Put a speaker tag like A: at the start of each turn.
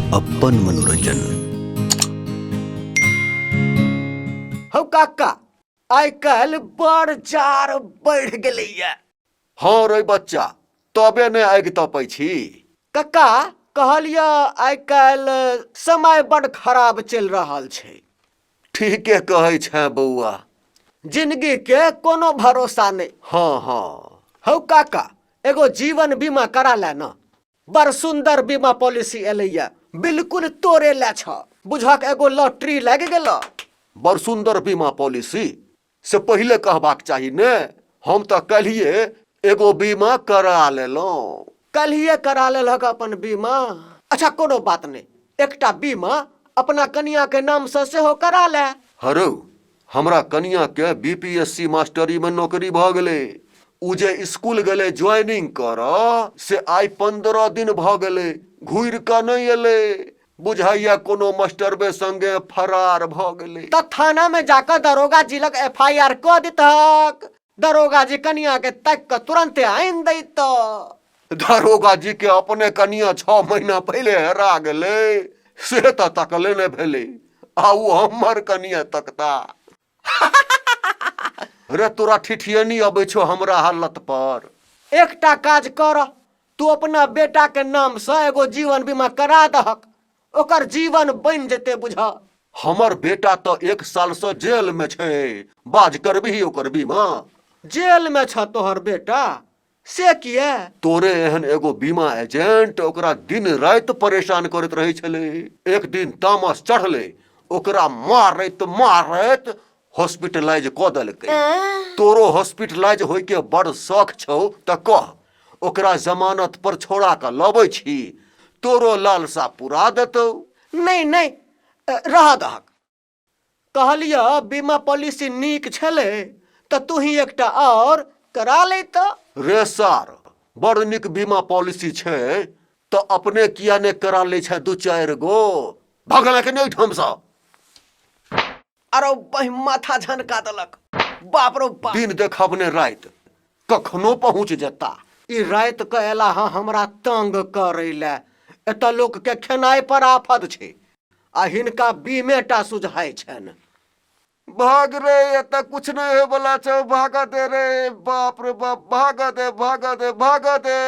A: अपन मनोरंजन।
B: हौ काका, आइ काल्हि बड़ जार बढ़ गेलैया।
C: हाँ रे बच्चा, तबे ने आगि तपै छी।
B: कक्का, कहलिया आइ काल्हि समय बड़ खराब चलि रहल छै।
C: ठीके कहै छै बौआ।
B: जिंदगी के कोनो भरोसा नहीं।
C: हाँ हाँ।
B: हौ काका, एगो जीवन बीमा करा ले न। बड़ सुंदर बीमा पॉलिसी एलैया, बिल्कुल तोरे ले छ। बुझक एगो लॉटरी लग गेल।
C: बड़ सुंदर बीमा पॉलिसी से पहले कहबाक चाही ने। हम तो कलिए एगो बीमा करा लेलौं।
B: कल्हिए करा लेलक अपन बीमा। अच्छा कोनो बात नहीं, एकटा बीमा अपना कनिया के नाम से सेहो करा ले।
C: हरौ, हमरा कनिया के बीपीएससी मास्टरी में नौकरी भ गेलै। उ जे स्कूल गेलै ज्वाइनिंग कर से आइ 15 दिन भ गेलै, घुरि क नहीं एलै। बुझाइया कोनो मास्टरबे संगे फरार भ गेलै।
B: तो थाना में जाकर दरोगा जी लग FIR क दितक। दरोगा जी कनिया के तक के तुरंते आइन दैत।
C: दरोगा जी के अपने कनिया 6 महीना पहले हरा गेलै, से तो तकले ने भेलै। आउ हमर कनिया तकता। रे तोरा ठिठियनी अबै छौ हमरा हालत पर।
B: एकटा काज कर, तू अपना बेटा के नाम से एगो जीवन बीमा करा दहक। ओकर जीवन बन जेते बुझा।
C: हमर बेटा तो 1 साल से जेल में छै, बाज करबही ओकर बीमा?
B: जेल में छ तोहर बेटा? से किए?
C: तोरे एहन एगो बीमा एजेंट ओकरा दिन रात परेशान करैत रहे छले। एक दिन तामस चढ़ले, ओकरा मारैत हॉस्पिटलाइज क देलकै। तोरो हॉस्पिटलाइज होय के बड़ शौक छौ त कह, ओकरा जमानत पर छोड़ा के लबै छी, तोरो लालसा पूरा देतौ।
B: नहीं नहीं, रह दहक। कहलिया बीमा पॉलिसी नीक छले त तू ही एकटा और करा लेत।
C: रे सार, बड़ निक बीमा पॉलिसी छै तो अपने किया ने करा ले छै 2-4 गो। भगला के नहीं ठमसा।
B: अरे बही माथा झनका देलक। बाप रो बाप।
C: दिन देखबने रात कखनो पहुंच जेता।
B: ई रात के एला हमरा तंग करे ले। एत लोक के खेनाई पर आफत छै, आ हिनका बीमे टा सुझाय छन।
C: भाग रे, एत कुछ नहीं है बोला छो। भाग दे रे, बाप रे बाप, भाग दे भाग दे भाग दे।